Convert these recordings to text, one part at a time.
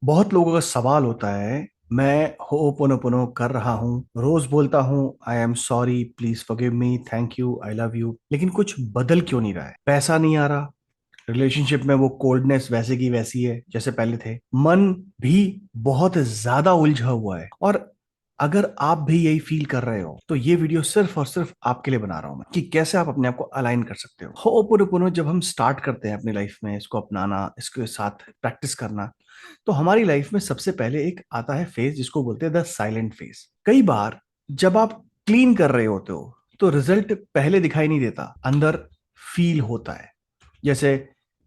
बहुत लोगों का सवाल होता है। मैं हो'ओपोनोपोनो कर रहा हूँ, रोज बोलता हूँ I am sorry, please forgive me, thank you, I love you, लेकिन कुछ बदल क्यों नहीं रहा है? पैसा नहीं आ रहा, रिलेशनशिप में वो कोल्डनेस वैसे की वैसी है जैसे पहले थे, मन भी बहुत ज्यादा उलझा हुआ है। और अगर आप भी यही फील कर रहे हो तो ये वीडियो सिर्फ और सिर्फ आपके लिए बना रहा हूं मैं, कि कैसे आप अपने आप को अलाइन कर सकते हो। हो'ओपोनोपोनो जब हम स्टार्ट करते हैं अपनी लाइफ में इसको अपनाना, इसके साथ प्रैक्टिस करना, तो हमारी लाइफ में सबसे पहले एक आता है फेज जिसको बोलते हैं द साइलेंट फेज। कई बार जब आप क्लीन कर रहे होते हो तो रिजल्ट पहले दिखाई नहीं देता, अंदर फील होता है। जैसे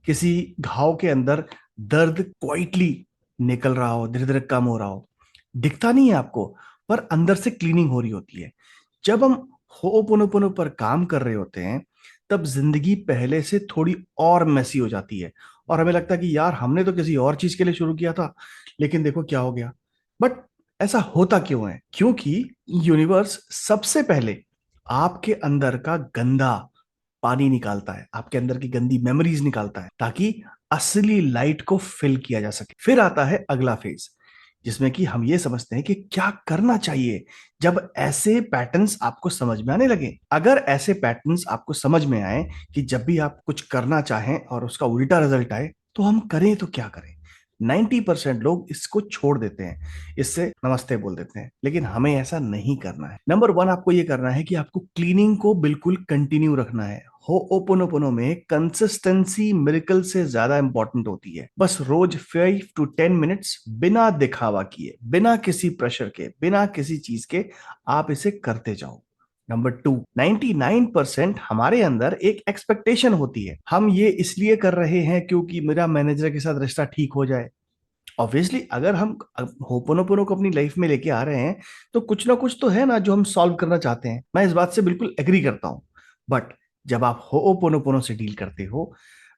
किसी घाव के अंदर दर्द क्वाइटली निकल रहा हो, धीरे धीरे कम हो रहा हो, दिखता नहीं है आपको, पर अंदर से क्लीनिंग हो रही होती है। जब हम हो'ओपोनोपोनो पर काम कर रहे होते हैं तब जिंदगी पहले से थोड़ी और मेसी हो जाती है, और हमें लगता है कि यार हमने तो किसी और चीज के लिए शुरू किया था, लेकिन देखो क्या हो गया। बट ऐसा होता क्यों है? क्योंकि यूनिवर्स सबसे पहले आपके अंदर का गंदा पानी निकालता है, आपके अंदर की गंदी मेमोरीज निकालता है, ताकि असली लाइट को फिल किया जा सके। फिर आता है अगला फेज, जिसमें कि हम ये समझते हैं कि क्या करना चाहिए जब ऐसे पैटर्न्स आपको समझ में आने लगे। अगर ऐसे पैटर्न्स आपको समझ में आए कि जब भी आप कुछ करना चाहें और उसका उल्टा रिजल्ट आए, तो हम करें तो क्या करें? 90% लोग इसको छोड़ देते हैं, इससे नमस्ते बोल देते हैं, लेकिन हमें ऐसा नहीं करना है। नंबर वन, आपको ये करना है कि आपको क्लीनिंग को बिल्कुल कंटिन्यू रखना है। हो'ओपोनोपोनो में कंसिस्टेंसी मिरेकल से ज्यादा इंपॉर्टेंट होती है। बस रोज 5 to 10 मिनट्स बिना दिखावा किए, बिना किसी प्रेशर के, बिना किसी चीज के आप इसे करते जाओ। नंबर टू, 99% हमारे अंदर एक एक्सपेक्टेशन होती है। हम ये इसलिए कर रहे हैं क्योंकि मेरा मैनेजर के साथ रिश्ता ठीक हो जाए। ऑब्वियसली अगर हम होपोनोपोनो को अपनी लाइफ में लेके आ रहे हैं तो कुछ ना कुछ तो है ना जो हम सॉल्व करना चाहते हैं। मैं इस बात से बिल्कुल एग्री करता हूं। बट जब आप होपोनोपोनो से डील करते हो,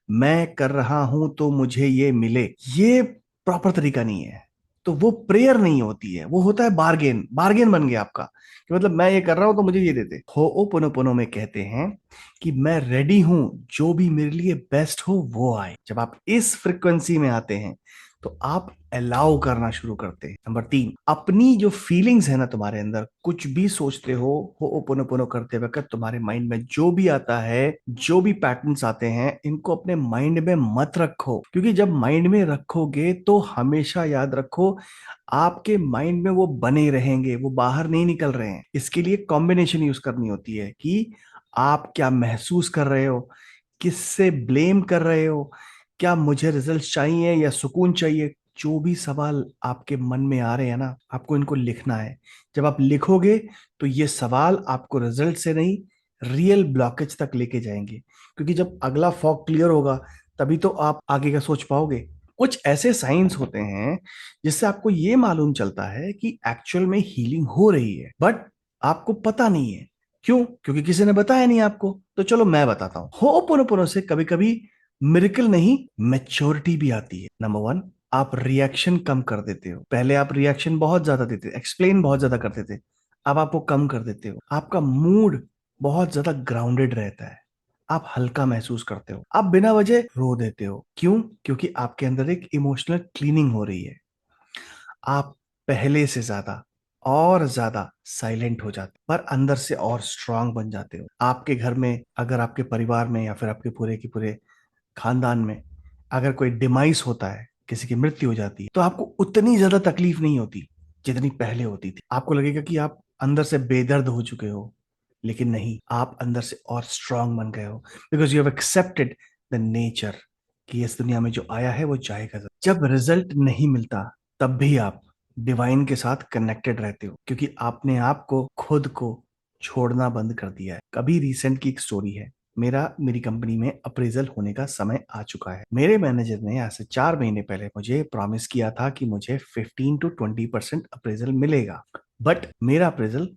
मैं कर रहा हूं तो मुझे ये मिले, ये प्रॉपर तरीका नहीं है। तो वो प्रेयर नहीं होती है, वो होता है बार्गेन। बार्गेन बन गया आपका कि मतलब मैं ये कर रहा हूं तो मुझे ये देते। होपोनोपोनो में कहते हैं कि मैं रेडी हूं, जो भी मेरे लिए बेस्ट हो वो आए। जब आप इस फ्रिक्वेंसी में आते हैं तो आप अलाउ करना शुरू करते हैं। नंबर तीन, अपनी जो फीलिंग्स है ना तुम्हारे अंदर, कुछ भी सोचते हो ओपोनोपोनो करते वक्त तुम्हारे माइंड में जो भी आता है, जो भी पैटर्न्स आते हैं, इनको अपने माइंड में मत रखो। क्योंकि जब माइंड में रखोगे तो हमेशा याद रखो, आपके माइंड में वो बने रहेंगे, वो बाहर नहीं निकल रहे हैं। इसके लिए कॉम्बिनेशन यूज करनी होती है कि आप क्या महसूस कर रहे हो, किससे ब्लेम कर रहे हो, क्या मुझे रिजल्ट चाहिए या सुकून चाहिए। जो भी सवाल आपके मन में आ रहे हैं ना, आपको इनको लिखना है। जब आप लिखोगे तो ये सवाल आपको रिजल्ट से नहीं, रियल ब्लॉकेज तक लेके जाएंगे। क्योंकि जब अगला फॉग क्लियर होगा तभी तो आप आगे का सोच पाओगे। कुछ ऐसे साइंस होते हैं जिससे आपको ये मालूम चलता है कि एक्चुअल में हीलिंग हो रही है, बट आपको पता नहीं है। क्यों? क्योंकि किसी ने बताया नहीं आपको। तो चलो मैं बताता हूँ। होपोनोपोनो से कभी कभी मिरेकल नहीं, मैच्योरिटी भी आती है। नंबर वन, आप रिएक्शन कम कर देते हो। पहले आप रिएक्शन बहुत ज्यादा देते, एक्सप्लेन बहुत ज्यादा करते थे, अब आप वो कम कर देते हो। आपका मूड बहुत ज्यादा ग्राउंडेड रहता है, आप हल्का महसूस करते हो। आप बिना वजह रो देते हो। क्यों? क्योंकि आपके अंदर एक इमोशनल क्लीनिंग हो रही है। आप पहले से ज्यादा और ज्यादा साइलेंट हो जाते, पर अंदर से और स्ट्रांग बन जाते हो। आपके घर में, अगर आपके परिवार में या फिर आपके पूरे के पूरे खानदान में अगर कोई डिमाइस होता है, किसी की मृत्यु हो जाती है, तो आपको उतनी ज्यादा तकलीफ नहीं होती जितनी पहले होती थी। आपको लगेगा कि आप अंदर से बेदर्द हो चुके हो, लेकिन नहीं, आप अंदर से और स्ट्रांग बन गए हो, because you have accepted the nature कि इस दुनिया में जो आया है वो जाएगा जरूर। जब रिजल्ट नहीं मिलता तब भी आप डिवाइन के साथ कनेक्टेड रहते हो, क्योंकि आपने आपको खुद को छोड़ना बंद कर दिया है। कभी रिसेंट की एक स्टोरी है। मेरी कंपनी में अप्रेजल होने का समय आ चुका है। मेरे मैनेजर ने आज से 4 महीने पहले मुझे प्रॉमिस किया था कि मुझे 15 to 20% अप्रेजल मिलेगा। बट मेरा अप्रेजल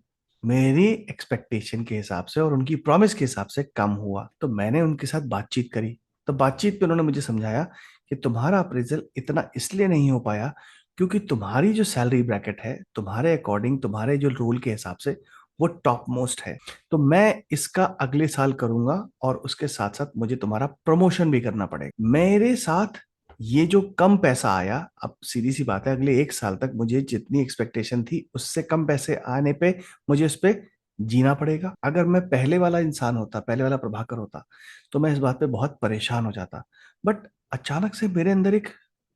मेरी एक्सपेक्टेशन के हिसाब से और उनकी प्रॉमिस के हिसाब से कम हुआ। तो मैंने उनके साथ बातचीत करी। तो बातचीत में उन्होंने मुझे समझाया कि तुम्हारा अप्रेजल इतना इसलिए नहीं हो पाया क्योंकि तुम्हारी जो सैलरी ब्रैकेट है, तुम्हारे अकॉर्डिंग, तुम्हारे जो रोल के हिसाब से वो टॉप मोस्ट है। तो मैं इसका अगले साल करूंगा और उसके साथ साथ मुझे तुम्हारा प्रमोशन भी करना पड़ेगा। मेरे साथ ये जो कम पैसा आया, अब सीधी सी बात है, अगले 1 साल तक मुझे जितनी एक्सपेक्टेशन थी उससे कम पैसे आने पे मुझे उस पे जीना पड़ेगा। अगर मैं पहले वाला इंसान होता, पहले वाला प्रभाकर होता, तो मैं इस बात पे बहुत परेशान हो जाता। बट अचानक से मेरे अंदर एक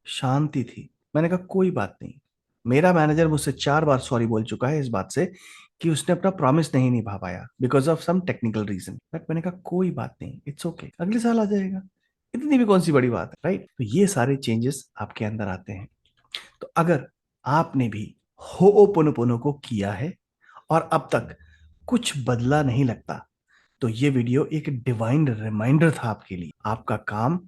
शांति थी। मैंने कहा कोई बात नहीं। मेरा मैनेजर मुझसे 4 बार सॉरी बोल चुका है इस बात से कि उसने अपना प्रॉमिस नहीं निभा पाया because of some technical reason. But मैंने कहा कोई बात नहीं, इट्स ओके, अगले साल आ जाएगा, इतनी भी कौन सी बड़ी बात है, राइट? तो ये सारे चेंजेस आपके अंदर आते हैं। तो अगर आपने भी होओपोनोपोनो को किया है और अब तक कुछ बदला नहीं लगता, तो ये वीडियो एक डिवाइन रिमाइंडर था आपके लिए। आपका काम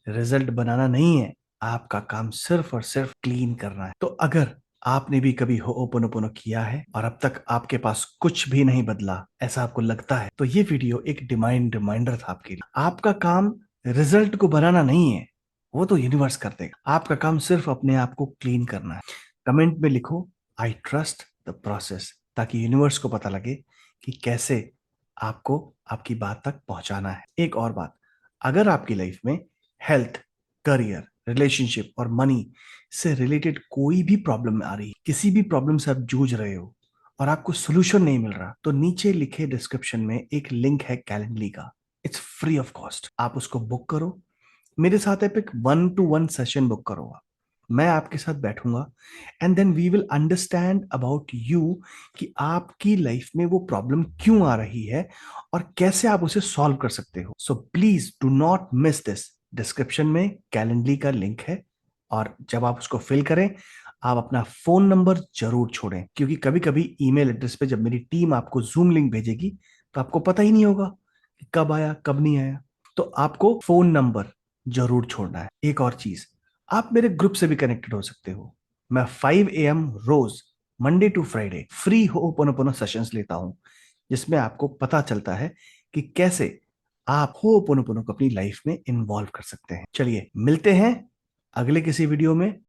रिजल्ट बनाना नहीं है, आपका काम सिर्फ और सिर्फ क्लीन करना है। तो अगर आपने भी कभी होओपोनोपोनो किया है और अब तक आपके पास कुछ भी नहीं बदला, ऐसा आपको लगता है, तो ये वीडियो एक डिवाइन रिमाइंडर था आपके लिए। आपका काम रिजल्ट को बनाना नहीं है, वो तो यूनिवर्स कर देगा। आपका काम सिर्फ अपने आप को क्लीन करना है। कमेंट में लिखो आई ट्रस्ट द प्रोसेस, ताकि यूनिवर्स को पता लगे कि कैसे आपको आपकी बात तक पहुंचाना है। एक और बात, अगर आपकी लाइफ में हेल्थ, करियर, रिलेशनशिप और मनी से रिलेटेड कोई भी प्रॉब्लम आ रही है, किसी भी प्रॉब्लम से आप जूझ रहे हो और आपको सोल्यूशन नहीं मिल रहा, तो नीचे लिखे डिस्क्रिप्शन में एक लिंक है कैलेंडली का। इट्स फ्री ऑफ कॉस्ट, आप उसको बुक करो। मेरे साथ आप एक 1-to-1 सेशन बुक करो। मैं आपके साथ बैठूंगा and then we will understand about you कि आपकी लाइफ में वो प्रॉब्लम क्यों आ रही है और कैसे आप उसे सॉल्व कर सकते हो। So please do not miss this. Description में कैलेंडली का लिंक है और जब आप उसको फिल करें, आप अपना फोन नंबर जरूर छोड़ें, क्योंकि कभी कभी ईमेल एड्रेस पे जब मेरी टीम आपको जूम लिंक भेजेगी तो आपको पता ही नहीं होगा कि कब आया कब नहीं आया। तो आपको फोन नंबर जरूर छोड़ना है। एक और चीज, आप मेरे ग्रुप से भी कनेक्टेड हो सकते हो। मैं 5 AM रोज, Monday to Friday, free ho'oponopono sessions लेता हूं, जिसमें आपको पता चलता है कि कैसे आप होपोनोपोनो को अपनी लाइफ में इन्वॉल्व कर सकते हैं। चलिए मिलते हैं अगले किसी वीडियो में।